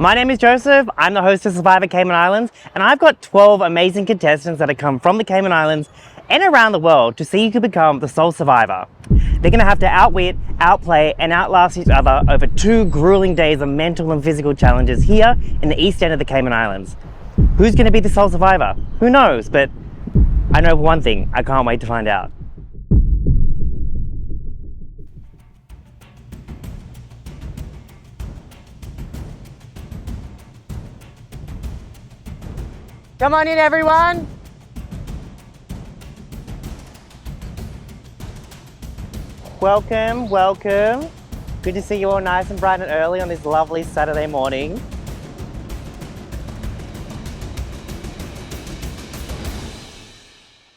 My name is Joseph, I'm the host of Survivor Cayman Islands, and I've got 12 amazing contestants that have come from the Cayman Islands and around the world to see who can become the sole survivor. They're going to have to outwit, outplay, and outlast each other over 2 grueling days of mental and physical challenges here in the east end of the Cayman Islands. Who's going to be the sole survivor? Who knows, but I know one thing, I can't wait to find out. Come on in, everyone. Welcome, welcome. Good to see you all nice and bright and early on this lovely Saturday morning.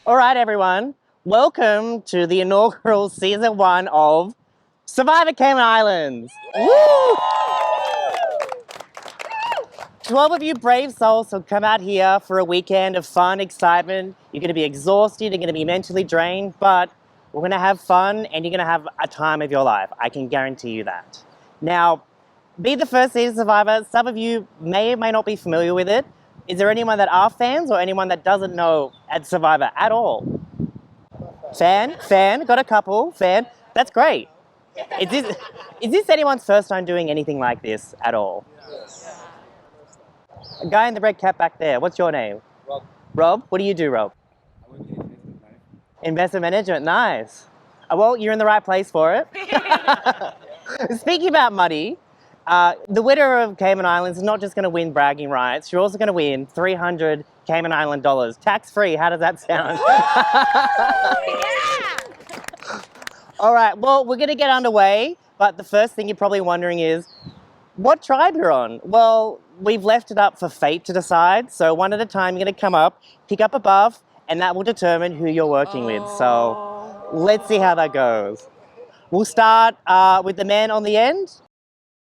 All right, everyone. Welcome to the inaugural season 1 of Survivor Cayman Islands. Woo! 12 of you brave souls will come out here for a weekend of fun, excitement. You're going to be exhausted, you're going to be mentally drained, but we're going to have fun and you're going to have a time of your life. I can guarantee you that. Now, be the first season survivor. Some of you may or may not be familiar with it. Is there anyone that are fans or anyone that doesn't know at Survivor at all? Fan, got a couple, fan. That's great. Is this anyone's first time doing anything like this at all? Yes. A guy in the red cap back there. What's your name? Rob. Rob? What do you do, Rob? I work in investment management. Investment management, nice. Well, you're in the right place for it. Speaking about money, the winner of Cayman Islands is not just going to win bragging rights. You're also going to win 300 Cayman Island dollars. Tax-free, how does that sound? Yeah! All right, well, we're going to get underway. But the first thing you're probably wondering is, what tribe you're on? Well, we've left it up for fate to decide. So one at a time, you're going to come up, pick up a buff, and that will determine who you're working with. So let's see how that goes. We'll start with the man on the end.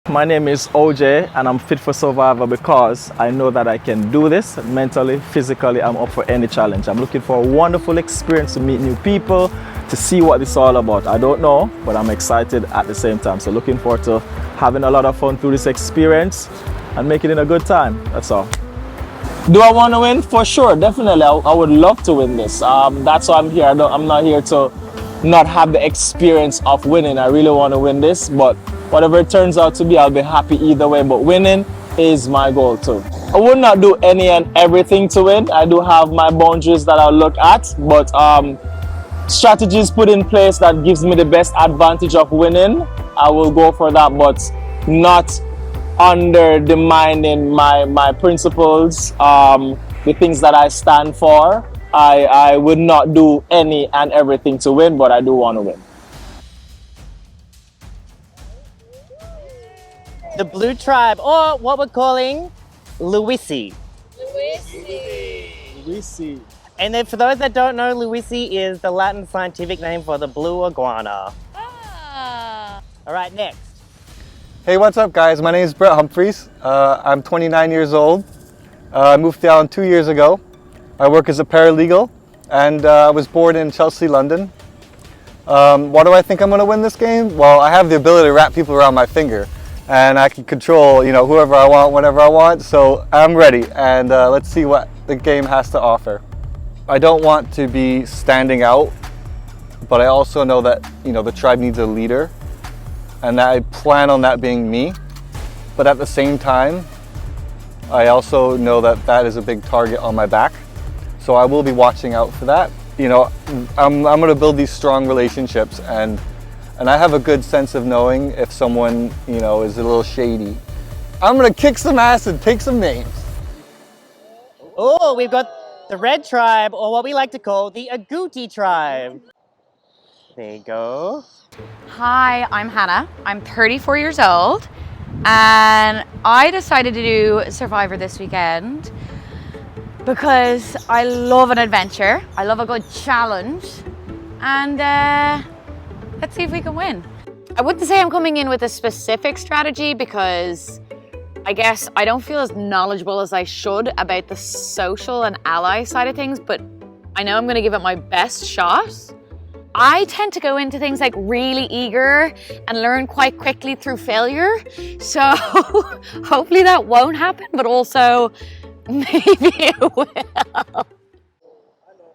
My name is OJ and I'm fit for Survivor because I know that I can do this mentally, physically. I'm up for any challenge. I'm looking for a wonderful experience to meet new people, to see what it's all about. I don't know, but I'm excited at the same time. So looking forward to having a lot of fun through this experience and making it a good time. That's all. Do I want to win? For sure, definitely. I would love to win this. That's why I'm here. I'm not here to not have the experience of winning. I really want to win this, but whatever it turns out to be, I'll be happy either way. But winning is my goal too. I would not do any and everything to win. I do have my boundaries that I'll look at, but strategies put in place that gives me the best advantage of winning, I will go for that, but not undermining my principles, the things that I stand for. I would not do any and everything to win, but I do want to win. The blue tribe, or what we're calling Luisi. Luisi. And then for those that don't know, Luisi is the Latin scientific name for the blue iguana. Ah. All right, next. Hey, what's up guys? My name is Brett Humphreys. I'm 29 years old. I moved to Ireland 2 years ago. I work as a paralegal and I was born in Chelsea, London. Why do I think I'm going to win this game? Well, I have the ability to wrap people around my finger and I can control, whoever I want, whenever I want. So I'm ready and let's see what the game has to offer. I don't want to be standing out, but I also know that, the tribe needs a leader and that I plan on that being me. But at the same time, I also know that that is a big target on my back. So I will be watching out for that. I'm going to build these strong relationships and I have a good sense of knowing if someone, is a little shady. I'm going to kick some ass and take some names. Oh, we've got the red tribe, or what we like to call the Agouti tribe. There you go. Hi, I'm Hannah. I'm 34 years old and I decided to do Survivor this weekend because I love an adventure. I love a good challenge and let's see if we can win. I wouldn't say I'm coming in with a specific strategy because I guess I don't feel as knowledgeable as I should about the social and ally side of things, but I know I'm going to give it my best shot. I tend to go into things like really eager and learn quite quickly through failure. So hopefully that won't happen, but also maybe it will.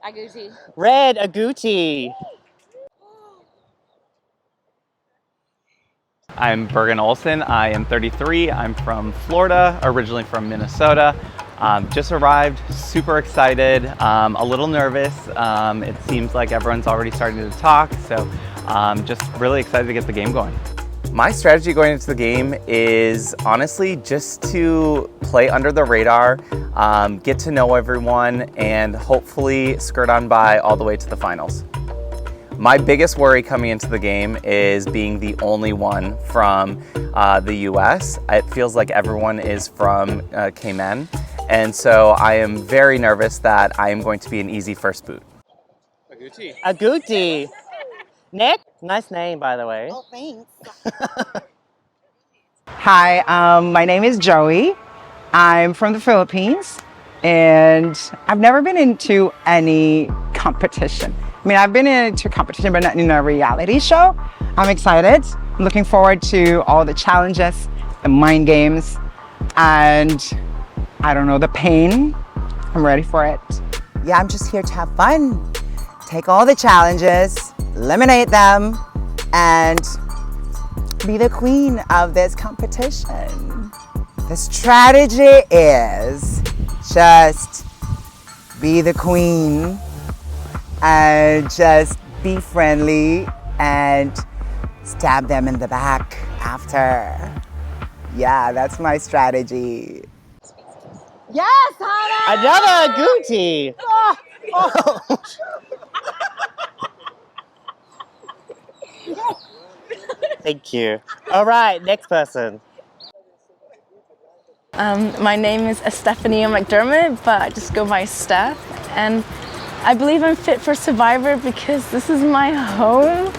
Agouti. Red agouti. I'm Bergen Olsen. I am 33. I'm from Florida, originally from Minnesota. Just arrived, super excited, a little nervous. It seems like everyone's already starting to talk, so just really excited to get the game going. My strategy going into the game is honestly just to play under the radar, get to know everyone, and hopefully skirt on by all the way to the finals. My biggest worry coming into the game is being the only one from the US. It feels like everyone is from Cayman, and so I am very nervous that I am going to be an easy first boot. Agouti. Agouti. Nick, nice name, by the way. Oh, thanks. Hi, my name is Joey. I'm from the Philippines, and I've never been into any competition. I mean, I've been into competition, but not in a reality show. I'm excited. I'm looking forward to all the challenges, the mind games, and I don't know, the pain. I'm ready for it. Yeah, I'm just here to have fun. Take all the challenges, eliminate them, and be the queen of this competition. The strategy is just be the queen and just be friendly and stab them in the back after. Yeah, that's my strategy. Yes, Hannah! Another agouti. Thank you. All right, next person. My name is Estefania McDermott, but I just go by Steph. And I believe I'm fit for Survivor because this is my home.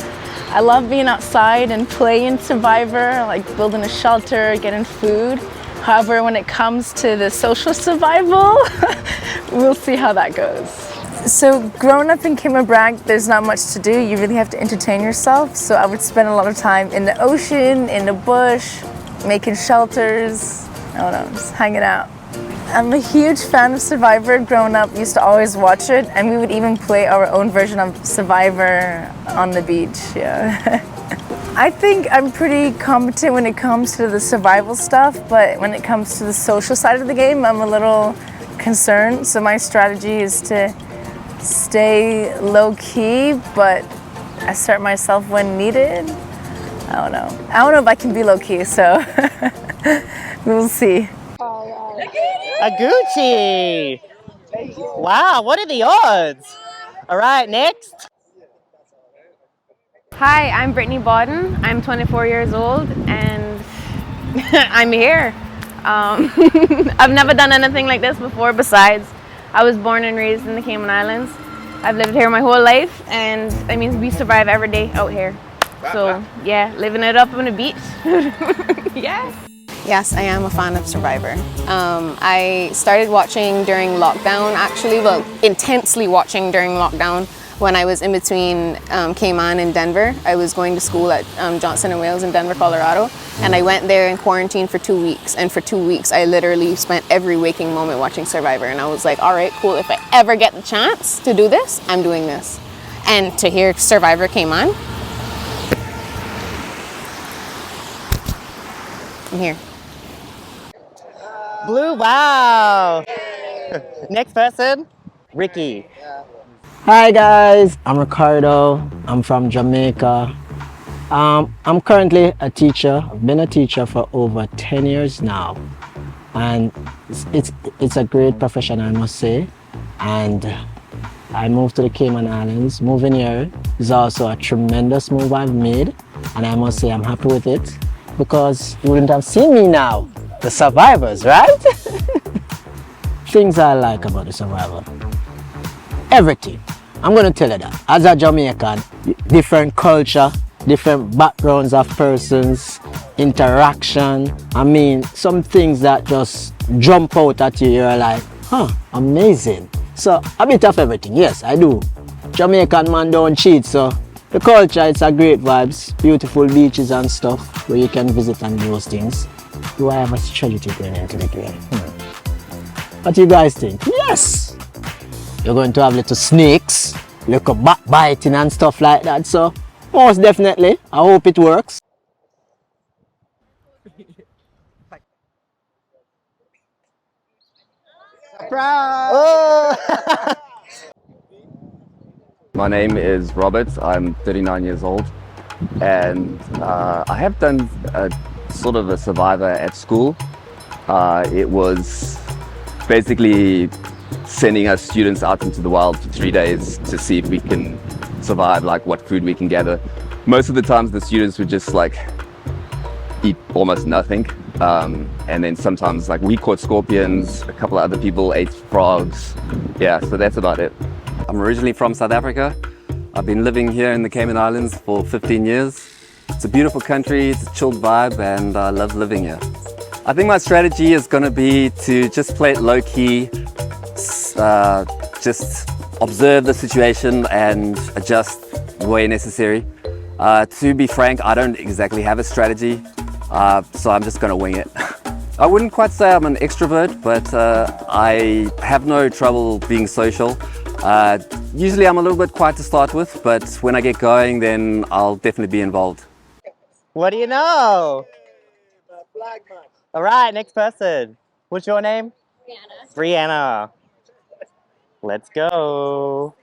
I love being outside and playing Survivor, like building a shelter, getting food. However, when it comes to the social survival, we'll see how that goes. So growing up in Cayman Bragg, there's not much to do. You really have to entertain yourself. So I would spend a lot of time in the ocean, in the bush, making shelters, I don't know, just hanging out. I'm a huge fan of Survivor. Growing up, used to always watch it, and we would even play our own version of Survivor on the beach, yeah. I think I'm pretty competent when it comes to the survival stuff, but when it comes to the social side of the game, I'm a little concerned. So my strategy is to stay low-key, but assert myself when needed. I don't know. I don't know if I can be low-key, so we'll see. Agouti. Wow, what are the odds? All right, next. Hi, I'm Brittany Bodden. I'm 24 years old and I'm here. I've never done anything like this before. Besides, I was born and raised in the Cayman Islands. I've lived here my whole life, and I mean, we survive every day out here. So yeah, living it up on the beach. Yeah. Yes, I am a fan of Survivor. I started watching during lockdown, actually, well, intensely watching during lockdown when I was in between Cayman and Denver. I was going to school at Johnson & Wales in Denver, Colorado, and I went there in quarantine for 2 weeks, and for 2 weeks I literally spent every waking moment watching Survivor, and I was like, all right, cool, if I ever get the chance to do this, I'm doing this. And to hear Survivor Cayman, I'm here. Blue, wow. Next person, Ricky. Hi guys, I'm Ricardo. I'm from Jamaica. I'm currently a teacher. I've been a teacher for over 10 years now. And it's a great profession, I must say. And I moved to the Cayman Islands. Moving here is also a tremendous move I've made. And I must say I'm happy with it because you wouldn't have seen me now. The survivors, right? Things I like about the survivor. Everything. I'm going to tell you that. As a Jamaican, different culture, different backgrounds of persons, interaction. I mean, some things that just jump out at you. You're like, huh, amazing. So a bit of everything. Yes, I do. Jamaican man don't cheat, so The culture, it's a great vibes, beautiful beaches and stuff where you can visit and those things. Do I have a strategy going into the game? What do you guys think? Yes! You're going to have little snakes, little backbiting and stuff like that, so most definitely, I hope it works. Oh! My name is Robert, I'm 39 years old, and I have done sort of a Survivor at school. It was basically sending us students out into the wild for 3 days to see if we can survive, like what food we can gather. Most of the times the students would just like eat almost nothing, and then sometimes like we caught scorpions, a couple of other people ate frogs. Yeah, so that's about it. I'm originally from South Africa. I've been living here in the Cayman Islands for 15 years. It's a beautiful country, it's a chilled vibe, and I love living here. I think my strategy is going to be to just play it low-key, just observe the situation and adjust where necessary. To be frank, I don't exactly have a strategy, so I'm just going to wing it. I wouldn't quite say I'm an extrovert, but I have no trouble being social. Usually I'm a little bit quiet to start with, but when I get going, then I'll definitely be involved. What do you know? All right, next person. What's your name? Brianna. Brianna. Let's go.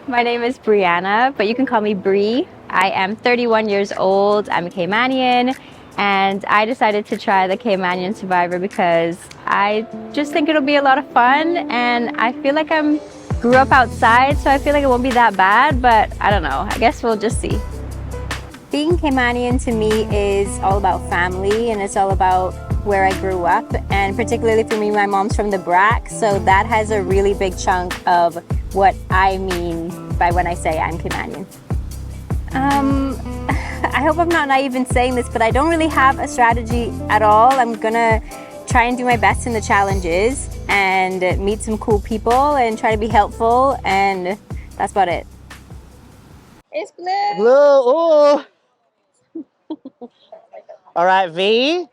My name is Brianna, but you can call me Bree. I am 31 years old. I'm a Caymanian, and I decided to try the Caymanian Survivor because I just think it'll be a lot of fun, and I feel like grew up outside, so I feel like it won't be that bad, but I don't know. I guess we'll just see. Being Caymanian to me is all about family, and it's all about where I grew up, and particularly for me, my mom's from the BRAC, so that has a really big chunk of what I mean by when I say I'm Caymanian. I hope I'm not naive in saying this, but I don't really have a strategy at all. I'm gonna try and do my best in the challenges and meet some cool people and try to be helpful, and that's about it. It's blue! Blue, ooh! All right, V.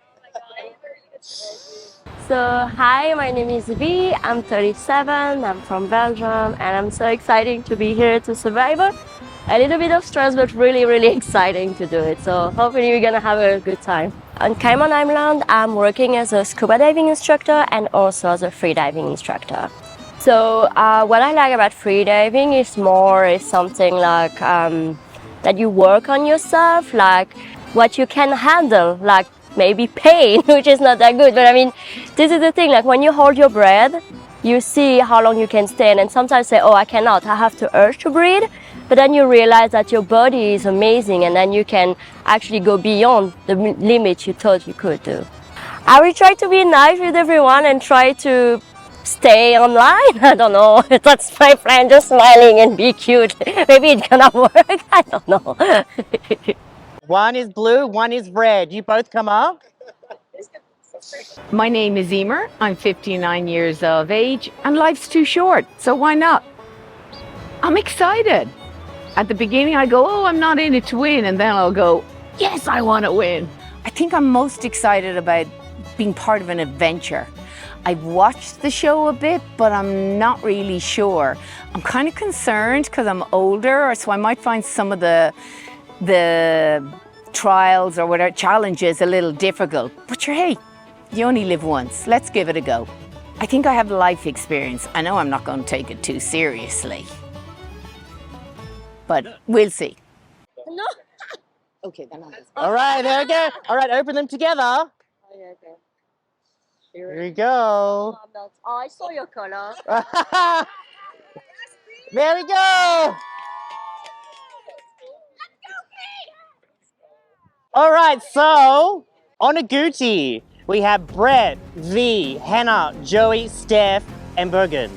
So, hi, my name is V. I'm 37, I'm from Belgium, and I'm so excited to be here to Survivor. A little bit of stress, but really, really exciting to do it. So, hopefully we're gonna have a good time. On Cayman Island, I'm working as a scuba diving instructor and also as a free diving instructor. So, what I like about free diving is something like that you work on yourself, like what you can handle, like maybe pain, which is not that good. But I mean, this is the thing, like when you hold your breath, you see how long you can stand, and sometimes say, oh, I cannot, I have to urge to breathe. But then you realize that your body is amazing, and then you can actually go beyond the limit you thought you could do. I will try to be nice with everyone and try to stay online. I don't know, that's my friend, just smiling and be cute. Maybe it's gonna work, I don't know. One is blue, one is red. You both come up. My name is Emer. I'm 59 years of age, and life's too short, so why not? I'm excited. At the beginning, I go, oh, I'm not in it to win, and then I'll go, yes, I want to win. I think I'm most excited about being part of an adventure. I've watched the show a bit, but I'm not really sure. I'm kind of concerned because I'm older, so I might find some of the trials or whatever challenges a little difficult. But hey, you only live once. Let's give it a go. I think I have life experience. I know I'm not going to take it too seriously, but we'll see. No. Okay, then All right, there we go. All right, open them together. Okay. Here we go. Oh, I saw your color. There we go. All right, so on Agouti, we have Brett, V, Hannah, Joey, Steph, and Bergen.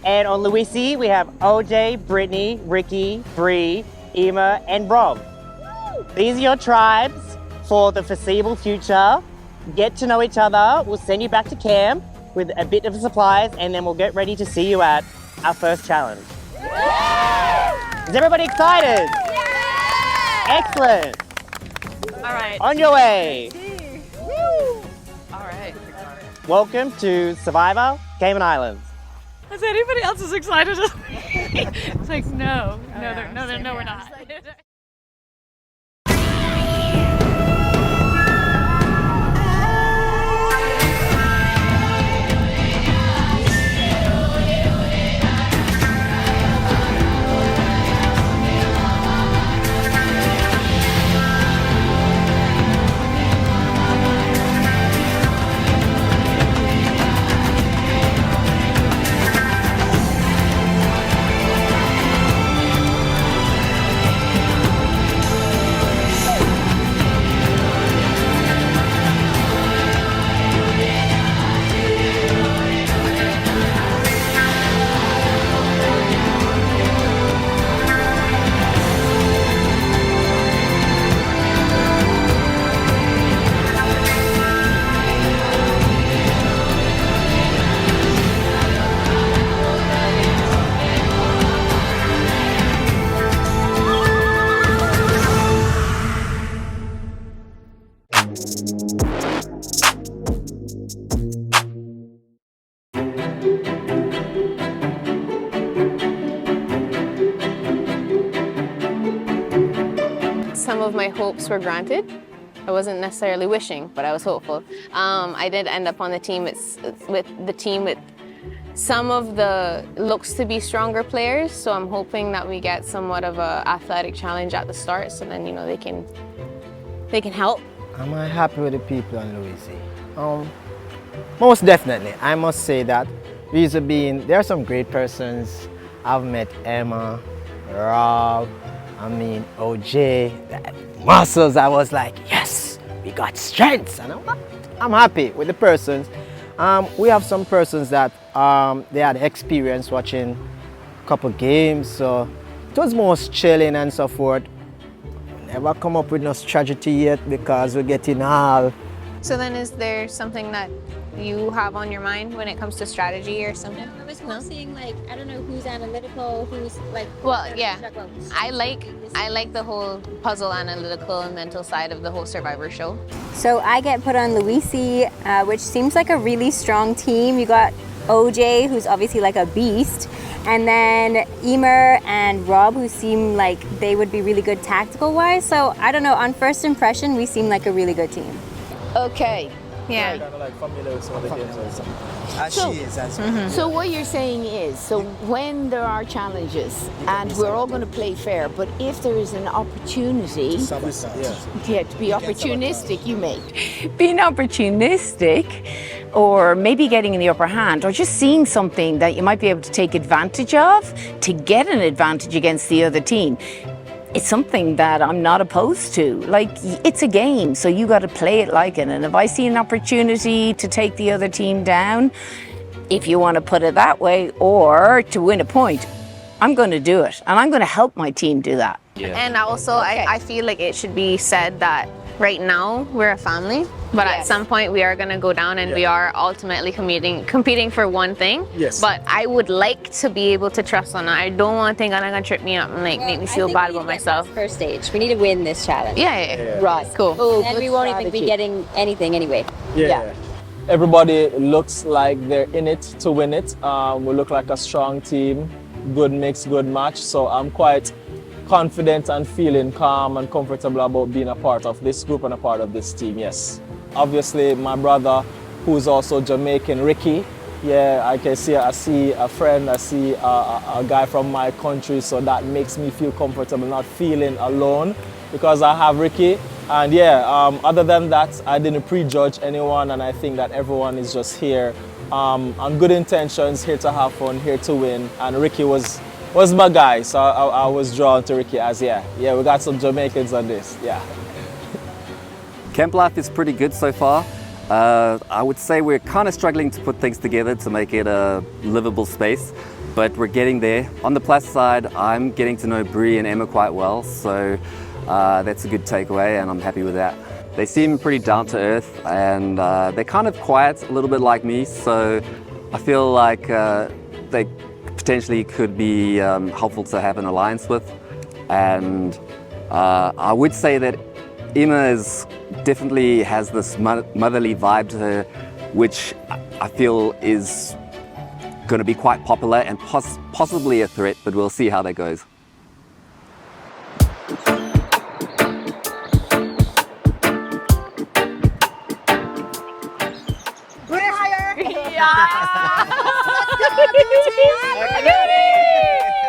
And on Luisi, we have OJ, Brittany, Ricky, Bree, Emma, and Rob. These are your tribes for the foreseeable future. Get to know each other. We'll send you back to camp with a bit of supplies, and then we'll get ready to see you at our first challenge. Is everybody excited? Excellent. All right. On your way. All right. Welcome to Survivor Cayman Islands. Is anybody else as excited as me? It's like, no, we're not. Some of my hopes were granted. I wasn't necessarily wishing, but I was hopeful. I did end up on the team with some of the looks to be stronger players, so I'm hoping that we get somewhat of an athletic challenge at the start, so then they can help. Am I happy with the people on Louise? Most definitely. I must say that. Reason being, there are some great persons. I've met Emma, Rob, OJ, muscles. I was like, yes, we got strengths, and I'm happy with the persons. We have some persons that they had experience watching a couple games, so it was most chilling and so forth. Never come up with no strategy yet because we're getting all. So then is there something that you have on your mind when it comes to strategy or something? I was more seeing like, I don't know who's analytical, who's like... Well, yeah, I like the whole puzzle analytical and mental side of the whole Survivor show. So I get put on Luisi, which seems like a really strong team. You got OJ, who's obviously like a beast, and then Emer and Rob, who seem like they would be really good tactical wise. So I don't know, on first impression, we seem like a really good team. Okay. Yeah. Kind of like familiar with some of the games or something. So what you're saying is, so when there are challenges, and we're all going to play fair, but if there is an opportunity, to be opportunistic, you may. Being opportunistic, or maybe getting in the upper hand, or just seeing something that you might be able to take advantage of to get an advantage against the other team. It's something that I'm not opposed to. Like, it's a game, so you got to play it like it. And if I see an opportunity to take the other team down, if you want to put it that way, or to win a point, I'm going to do it. And I'm going to help my team do that. Yeah. And also, I feel like it should be said that right now we're a family, but at some point we are going to go down and we are ultimately competing for one thing. Yes. But I would like to be able to trust on that. I don't want to think I'm going to trip me up and like make me feel bad about myself. First stage, we need to win this challenge. Yeah. Right. Cool. Oh, and we won't even be getting anything anyway. Yeah. Everybody looks like they're in it to win it. We look like a strong team, good mix, good match. So I'm quite confident and feeling calm and comfortable about being a part of this group and a part of this team, yes. Obviously, my brother, who's also Jamaican, Ricky, I see a friend, I see a guy from my country, so that makes me feel comfortable, not feeling alone, because I have Ricky. And other than that, I didn't prejudge anyone, and I think that everyone is just here on good intentions, here to have fun, here to win, and Ricky was my guy, so I was drawn to Ricky as, we got some Jamaicans on this, Camp life is pretty good so far. I would say we're kind of struggling to put things together to make it a livable space, but we're getting there. On the plus side, I'm getting to know Bree and Emma quite well, so that's a good takeaway, and I'm happy with that. They seem pretty down to earth, and they're kind of quiet, a little bit like me, so I feel like they potentially could be helpful to have an alliance with, and I would say that Emma definitely has this motherly vibe to her, which I feel is going to be quite popular and possibly a threat, but we'll see how that goes.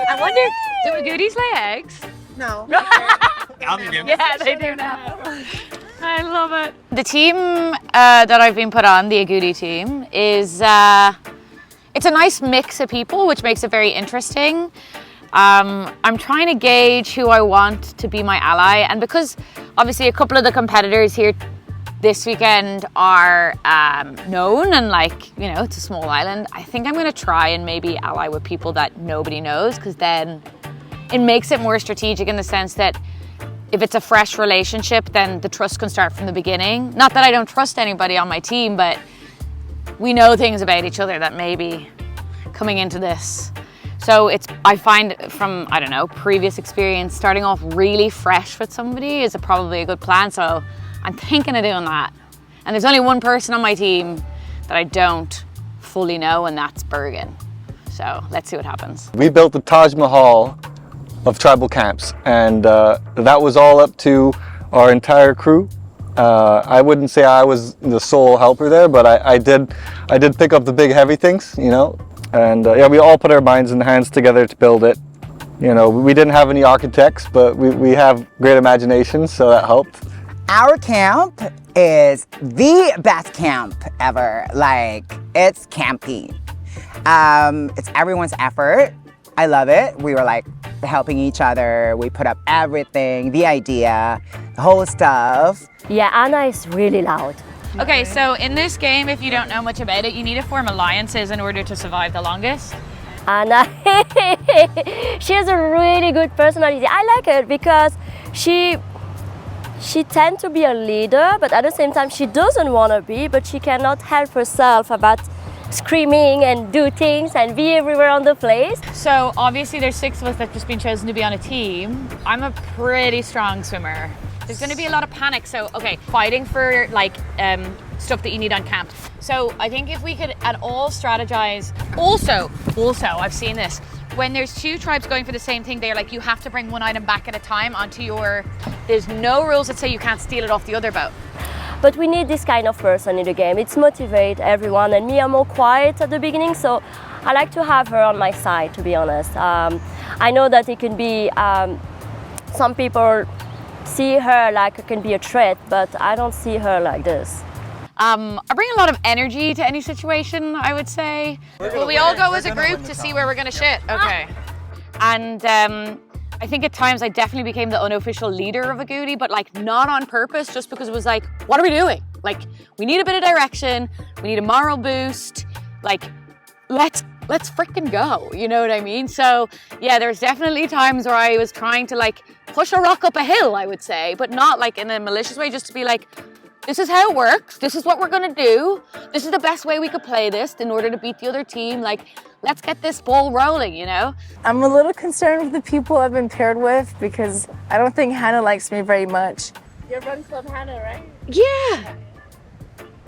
I wonder, do agoutis lay eggs? No. Yeah, they do now. I love it. The team that I've been put on, the agouti team, is it's a nice mix of people, which makes it very interesting. I'm trying to gauge who I want to be my ally, and because obviously a couple of the competitors here this weekend are known, and it's a small island, I think I'm going to try and maybe ally with people that nobody knows, because then it makes it more strategic in the sense that if it's a fresh relationship, then the trust can start from the beginning. Not that I don't trust anybody on my team, but we know things about each other that may be coming into this. So I find from, I don't know, previous experience, starting off really fresh with somebody is probably a good plan. So I'm thinking of doing that. And there's only one person on my team that I don't fully know, and that's Bergen. So let's see what happens. We built the Taj Mahal of tribal camps, and that was all up to our entire crew. I wouldn't say I was the sole helper there, but I did pick up the big heavy things, you know, and yeah, we all put our minds and hands together to build it. You know, we didn't have any architects, but we have great imagination, so that helped. Our camp is the best camp ever. Like, it's campy. It's everyone's effort. I love it. We were like helping each other. We put up everything, the idea, the whole stuff. Yeah, Anna is really loud. Okay, so in this game, if you don't know much about it, you need to form alliances in order to survive the longest. Anna, she has a really good personality. I like it because she tends to be a leader, but at the same time she doesn't want to be, but she cannot help herself about screaming and do things and be everywhere on the place. So obviously there's 6 of us that have just been chosen to be on a team. I'm a pretty strong swimmer. There's going to be a lot of panic, so okay, fighting for stuff that you need on camp. So I think if we could at all strategize. Also, I've seen this. When there's 2 tribes going for the same thing, they're like, you have to bring one item back at a time onto your, there's no rules that say you can't steal it off the other boat. But we need this kind of person in the game. It's motivate everyone, and me, I'm more quiet at the beginning, so I like to have her on my side, to be honest. I know that it can be, some people see her like it can be a threat, but I don't see her like this. I bring a lot of energy to any situation, I would say. Well, we all go as a group to see where we're gonna shit. Okay. And I think at times I definitely became the unofficial leader of agouti, but like not on purpose, just because it was like, what are we doing? Like, we need a bit of direction, we need a moral boost, like, let's frickin' go, you know what I mean? So yeah, there's definitely times where I was trying to like push a rock up a hill, I would say, but not like in a malicious way, just to be like, this is how it works, this is what we're gonna do, this is the best way we could play this in order to beat the other team, like, let's get this ball rolling, you know? I'm a little concerned with the people I've been paired with because I don't think Hannah likes me very much. Your friend's called Hannah, right? Yeah!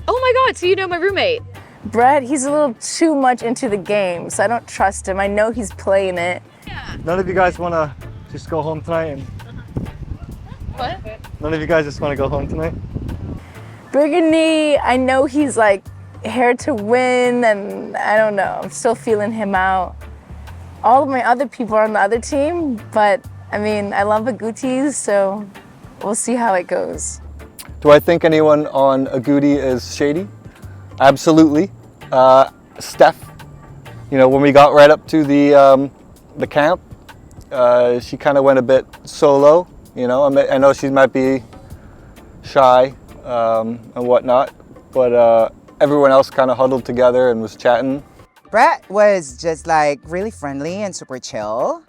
Oh my God, so you know my roommate? Brett, he's a little too much into the game, so I don't trust him. I know he's playing it. Yeah. None of you guys want to just go home tonight? What? None of you guys just want to go home tonight? Burgundy, I know he's like here to win, and I don't know, I'm still feeling him out. All of my other people are on the other team, but I mean, I love agoutis, so we'll see how it goes. Do I think anyone on agouti is shady? Absolutely. Steph, you know, when we got right up to the camp, she kind of went a bit solo, you know. I know she might be shy and whatnot, but everyone else kind of huddled together and was chatting. Brett was just like really friendly and super chill.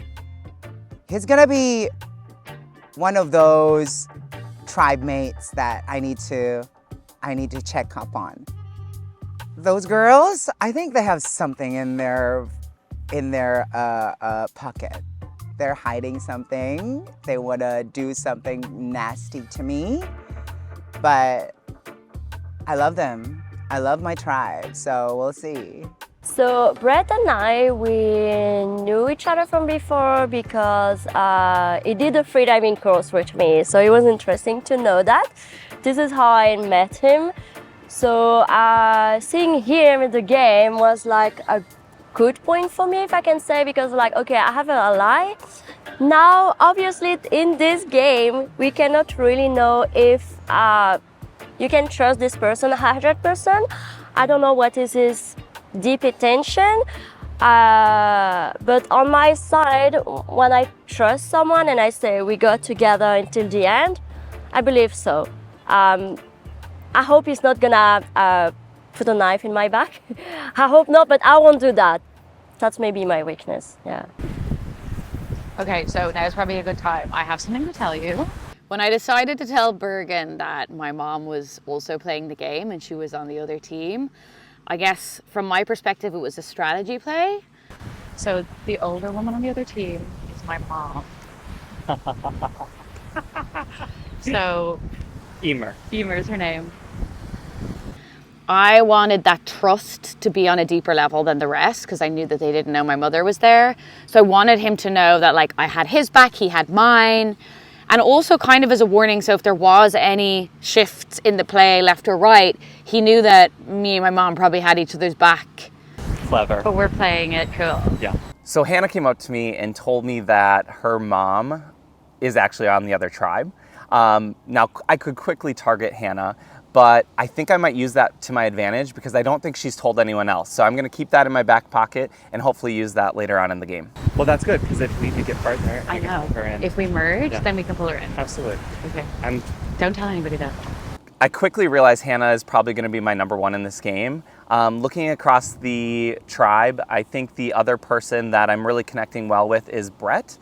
He's gonna be one of those tribe mates that I need to check up on. Those girls, I think they have something in their pocket. they're hiding something. They want to do something nasty to me. But I love them. I love my tribe, so we'll see. So Brett and I, we knew each other from before because he did a freediving course with me. So it was interesting to know that. This is how I met him. So seeing him in the game was like a good point for me, if I can say, because like, okay, I have an ally. Now, obviously, in this game, we cannot really know if you can trust this person 100%. I don't know what is his deep intention, but on my side, when I trust someone and I say we go together until the end, I believe so. I hope he's not gonna put a knife in my back. I hope not, but I won't do that. That's maybe my weakness, yeah. Okay, so now is probably a good time. I have something to tell you. When I decided to tell Bergen that my mom was also playing the game and she was on the other team, I guess from my perspective it was a strategy play. So the older woman on the other team is my mom. So Emer. Emer is her name. I wanted that trust to be on a deeper level than the rest because I knew that they didn't know my mother was there. So I wanted him to know that like I had his back, he had mine. And also kind of as a warning, so if there was any shifts in the play left or right, he knew that me and my mom probably had each other's back. Clever. But we're playing it cool. Yeah. So Hannah came up to me and told me that her mom is actually on the other tribe. Now, I could quickly target Hannah, but I think I might use that to my advantage because I don't think she's told anyone else. So I'm going to keep that in my back pocket and hopefully use that later on in the game. Well, that's good because if we could get partner, I we can know. pull her in. If we merge, Yeah. then we can pull her in. Absolutely. Okay. I'm Don't tell anybody that. I quickly realized Hannah is probably going to be my number one in this game. Looking across the tribe, I think the other person that I'm really connecting well with is Brett.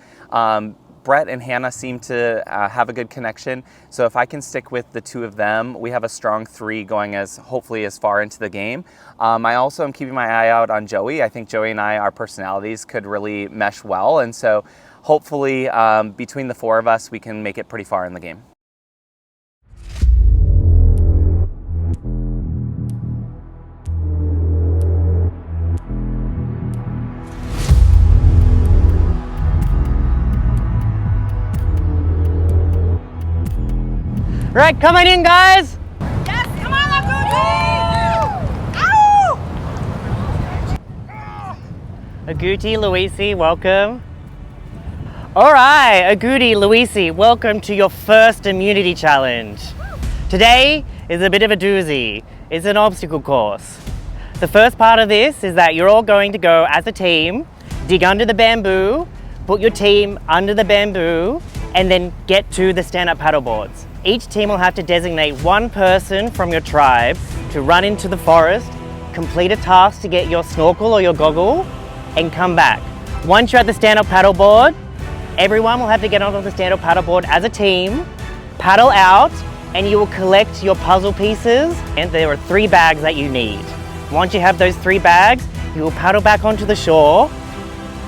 Brett and Hannah seem to have a good connection. So if I can stick with the two of them, we have a strong three going hopefully as far into the game. I also am keeping my eye out on Joey. I think Joey and our personalities could really mesh well. And so hopefully between the four of us, we can make it pretty far in the game. Right, come on in, guys. Yes, come on, Agouti! Agouti, Luisi, welcome. All right, Agouti, Luisi, welcome to your first immunity challenge. Today is a bit of a doozy. It's an obstacle course. The first part of this is that you're all going to go as a team, dig under the bamboo, put your team under the bamboo, and then get to the stand-up paddle boards. Each team will have to designate one person from your tribe to run into the forest, complete a task to get your snorkel or your goggle, and come back. Once you're at the stand-up paddleboard, everyone will have to get onto the stand-up paddleboard as a team, paddle out, and you will collect your puzzle pieces. And there are 3 bags that you need. Once you have those 3 bags, you will paddle back onto the shore,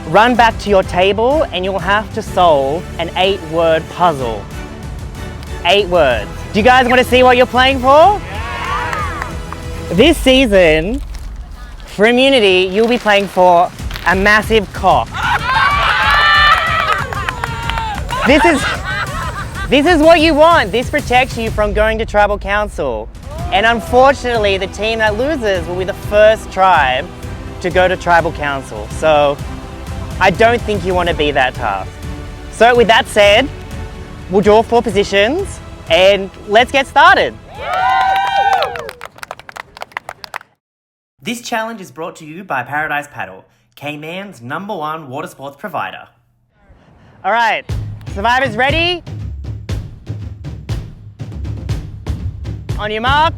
run back to your table, and you'll have to solve an 8-word puzzle. 8 words. Do you guys want to see what you're playing for? Yeah. This season, for immunity, you'll be playing for a massive cock. This is what you want. This protects you from going to tribal council. And unfortunately, the team that loses will be the first tribe to go to tribal council. So I don't think you want to be that task. So with that said, we'll draw 4 positions and let's get started. This challenge is brought to you by Paradise Paddle, Cayman's #1 water sports provider. All right, survivors ready? On your mark.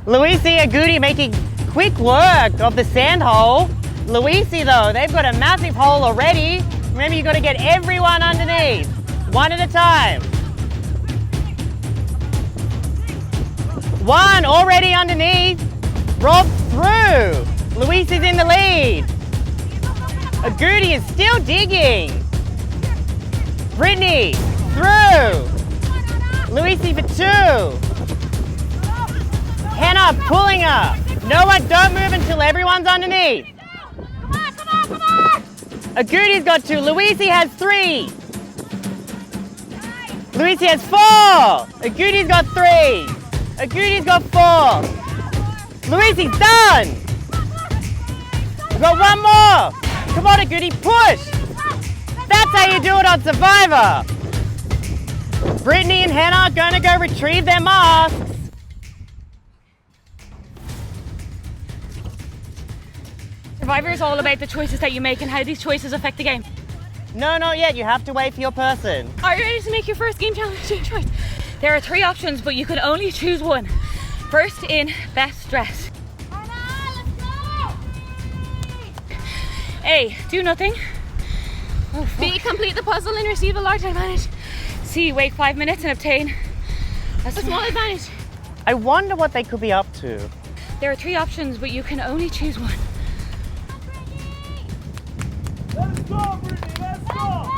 Luisi and Agouti making quick work of the sand hole. Luisi though, they've got a massive hole already. Remember, you've got to get everyone underneath, one at a time. 1 already underneath. Rob through. Luis is in the lead. Agouti is still digging. Brittany through. Luisi for 2. Hannah pulling up. No one, don't move until everyone's underneath. Agouti's got 2. Luisi has 3. Luisi has 4. Agouti's got 3. Agouti's got 4. Luisi's done. We've got 1 more. Come on, Agouti, push. That's how you do it on Survivor. Brittany and Hannah are going to go retrieve their masks. Survivor is all about the choices that you make and how these choices affect the game. No, not yet. You have to wait for your person. Are you ready to make your first game challenging choice? There are 3 options, but you can only choose one. First in, best dress. A, do nothing. B, complete the puzzle and receive a large advantage. C, wait 5 minutes and obtain a small advantage. I wonder what they could be up to. There are 3 options, but you can only choose one. Let's go, Brittany, let's go!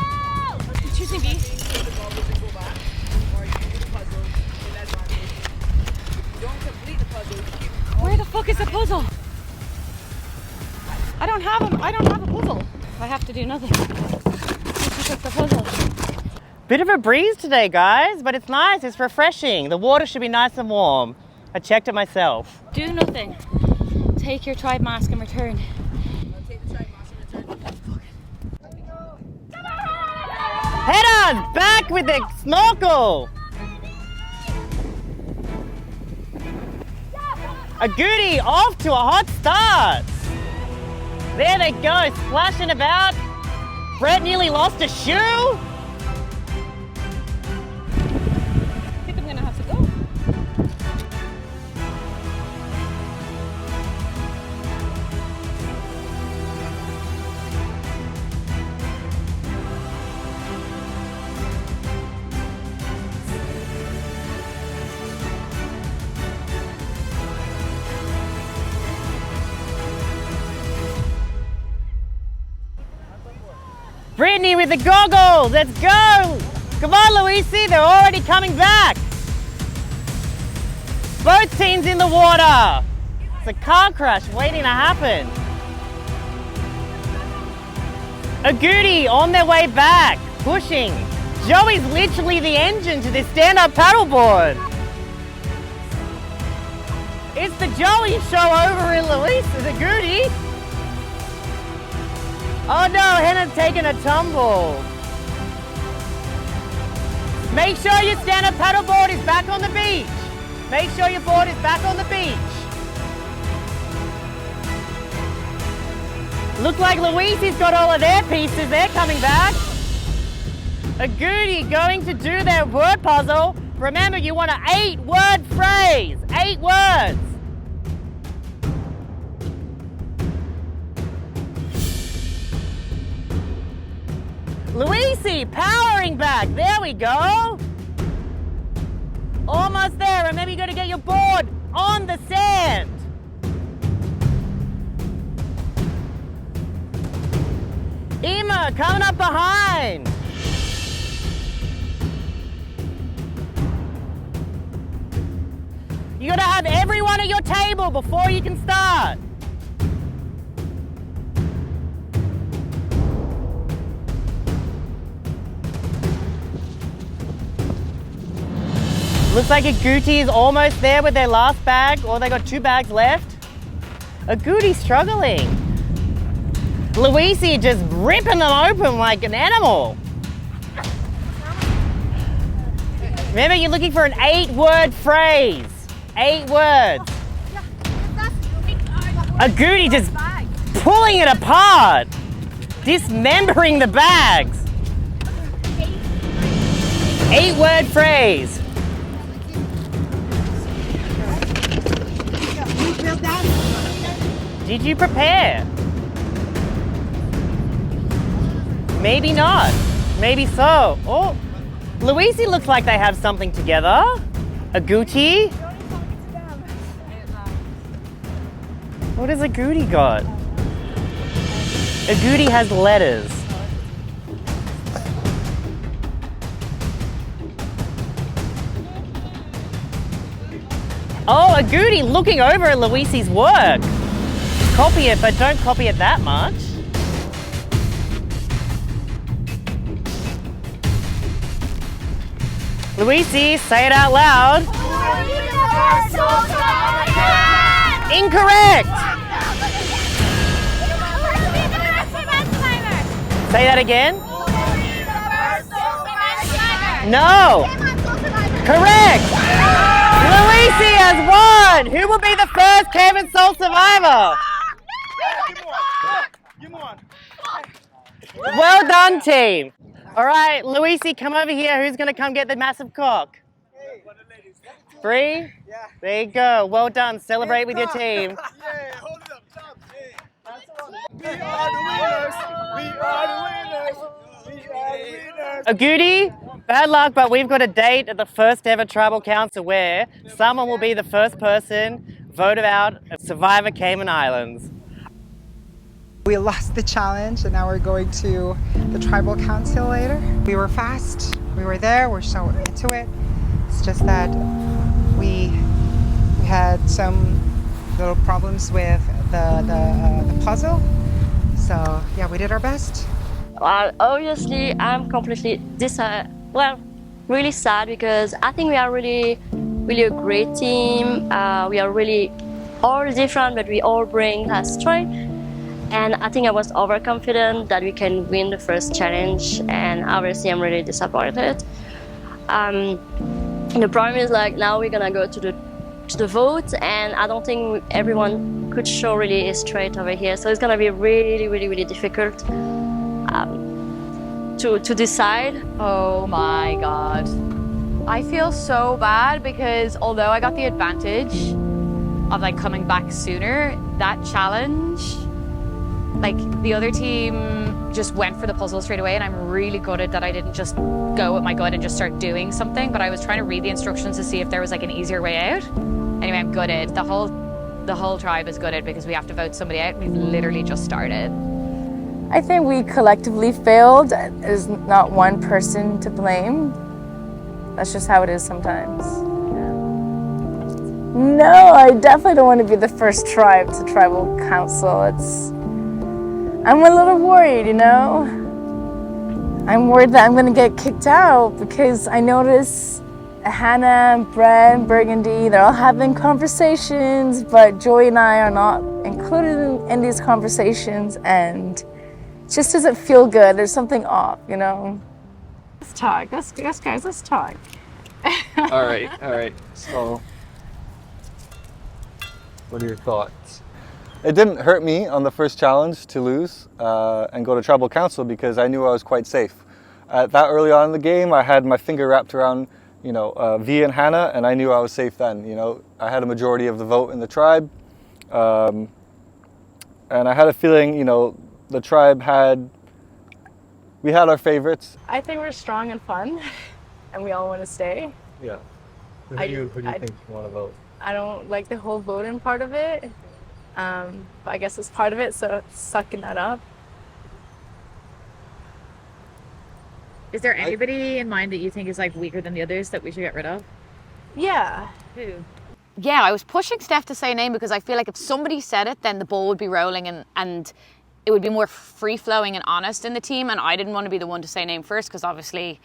I'm choosing B. Where the fuck is the puzzle? I don't have a puzzle. I have to do nothing. Just pick up the puzzle. Bit of a breeze today, guys, but it's nice, it's refreshing. The water should be nice and warm. I checked it myself. Do nothing. Take your tribe mask and return. Headers back with the snorkel. Agouti off to a hot start. There they go, splashing about. Brett nearly lost a shoe. I think I'm gonna have to go. Brittany with the goggles, let's go! Come on, Luisi, they're already coming back. Both teams in the water. It's a car crash waiting to happen. Agouti on their way back, pushing. Joey's literally the engine to this stand-up paddleboard. It's the Joey show over in Luisi's Agouti. Oh no, Hannah's taking a tumble. Make sure your stand-up paddleboard is back on the beach. Make sure your board is back on the beach. Looks like Luisi's got all of their pieces. They're coming back. Agouti going to do their word puzzle. Remember, you want an 8-word phrase. 8 words. Luisi powering back. There we go. Almost there. Remember, you got to get your board on the sand. Emma coming up behind. You got to have everyone at your table before you can start. Looks like Agouti is almost there with their last bag, or they got 2 bags left. Agouti's struggling. Luisi just ripping them open like an animal. Remember, you're looking for an 8-word phrase. 8 words. Agouti just pulling it apart, dismembering the bags. 8-word phrase. Did you prepare? Maybe not. Maybe so. Oh, Luisi looks like they have something together. Agouti. What has Agouti got? Agouti has letters. Oh, Agouti looking over at Luisi's work. Copy it, but don't copy it that much. Luisi, say it out loud. Incorrect. Say that again. No. Correct. Luisi has won. Who will be the first Cayman Soul survivor? Well done, team. All right, Luisi, come over here. Who's going to come get the massive cock? Bree? There you go. Well done. Celebrate with your team. We are the winners. We are the winners. We are the winners. Agouti, bad luck, but we've got a date at the first ever Tribal Council where someone will be the first person voted out at Survivor Cayman Islands. We lost the challenge and now we're going to the Tribal Council later. We were fast, we were there, we're so into it. It's just that we had some little problems with the puzzle. So yeah, we did our best. Well, obviously, I'm completely really sad because I think we are really a great team. We are really all different, but we all bring that strength. And I think I was overconfident that we can win the first challenge, and obviously I'm really disappointed. The problem is like now we're gonna go to the vote, and I don't think everyone could show really straight over here. So it's gonna be really difficult to decide. Oh my God. I feel so bad because although I got the advantage of like coming back sooner, that challenge, like the other team just went for the puzzle straight away, and I'm really gutted that I didn't just go with my gut and just start doing something, but I was trying to read the instructions to see if there was like an easier way out. Anyway, I'm gutted. The whole tribe is gutted because we have to vote somebody out. We've literally just started. I think we collectively failed. There's not one person to blame. That's just how it is sometimes. No, I definitely don't want to be the first tribe to Tribal Council. I'm a little worried, you know? I'm worried that I'm going to get kicked out because I notice Hannah, Brett, Burgundy, they're all having conversations, but Joey and I are not included in these conversations, and it just doesn't feel good. There's something off, you know? Let's talk. Guys, let's talk. All right. So, what are your thoughts? It didn't hurt me on the first challenge to lose and go to Tribal Council because I knew I was quite safe. That early on in the game, I had my finger wrapped around, V and Hannah, and I knew I was safe then. I had a majority of the vote in the tribe, and I had a feeling, the tribe we had our favorites. I think we're strong and fun, and we all want to stay. Yeah. Who do you think you want to vote? I don't like the whole voting part of it. But I guess it's part of it, so it's sucking that up. Is there anybody in mind that you think is like weaker than the others that we should get rid of? Yeah. Who? Yeah, I was pushing Steph to say a name because I feel like if somebody said it, then the ball would be rolling and it would be more free-flowing and honest in the team, and I didn't want to be the one to say a name first because obviously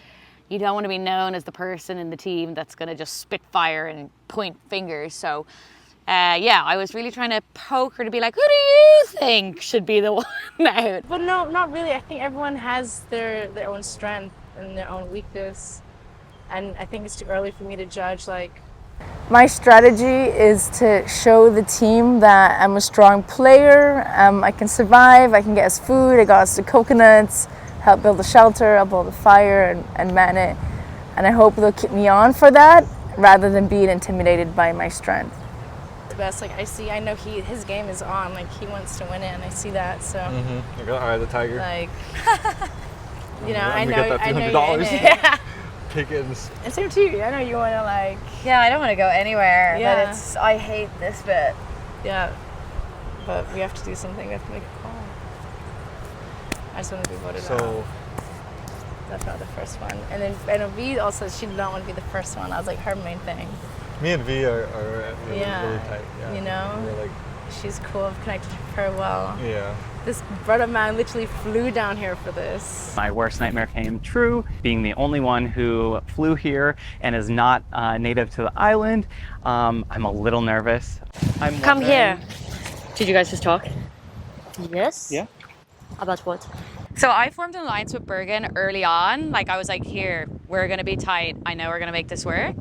you don't want to be known as the person in the team that's going to just spit fire and point fingers. So yeah, I was really trying to poke her to be like, who do you think should be the one out? But no, not really. I think everyone has their own strength and their own weakness. And I think it's too early for me to judge. My strategy is to show the team that I'm a strong player. I can survive, I can get us food, I got us the coconuts, help build a shelter, I'll build a fire and man it. And I hope they'll keep me on for that rather than being intimidated by my strength. Best, I know his game is on, he wants to win it, and I see that, so. All right, the tiger. I know get that $200. you're in it. Yeah. Pickens. And same to you, I know you want to Yeah, I don't want to go anywhere, Yeah. but I hate this bit. Yeah. but we have to do something. We have to make a call. I just want to be voted out. So That's not the first one. And then V also, she did not want to be the first one. That was like her main thing. me and V are really, Yeah. really tight. Yeah. You know? We're like, She's cool. I've connected with her well. yeah. This brother man literally flew down here for this. My worst nightmare came true, being the only one who flew here and is not native to the island. I'm a little nervous. Come here. Did you guys just talk? Yes? Yeah. About what? So I formed an alliance with Bergen early on. Like I was like, here, we're gonna be tight. I know we're gonna make this work.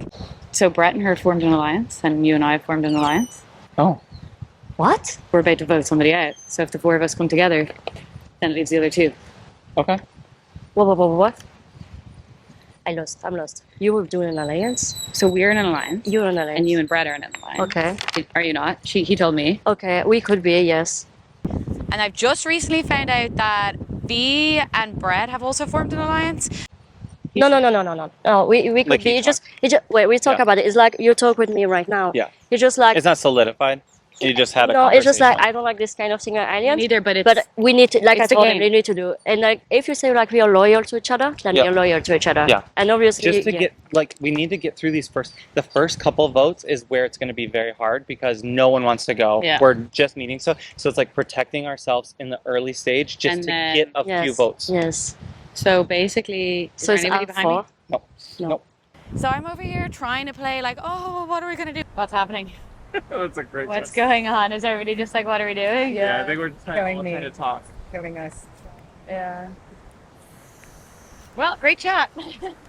So Brett and her formed an alliance, and you and I formed an alliance. Oh. What? We're about to vote somebody out. So if the four of us come together, then it leaves the other two. Okay. What? I'm lost. You were doing an alliance? So we're in an alliance. You're in an alliance. And you and Brett are in an alliance. Okay. Are you not? He told me. Okay, we could be, yes. And I've just recently found out that V and Brett have also formed an alliance. No. No, we could Like be. he It just wait. We talk Yeah. about it. It's like you talk with me right now. Yeah. You're just like It's not solidified. You just had a no. conversation. It's just like I don't like this kind of thing. Alliance. Neither, but we need to. Like it's I the told him, game. we need to do. And like if you say like we are loyal to each other, then Yeah. we are loyal to each other. Yeah. And obviously, Just to yeah. get, like, we need to get through the first couple of votes is where it's going to be very hard because no one wants to go. Yeah. We're just meeting. So it's like protecting ourselves in the early stage just And to then- get a few votes. Yes. So basically, is So there it's anybody out behind me? for? No. No. So I'm over here trying to play like, oh, what are we gonna do? What's happening? That's a great What's going on? Is everybody just like, what are we doing? Yeah, I think we're just Killing me. trying to talk. Killing us. Yeah. Well, great chat.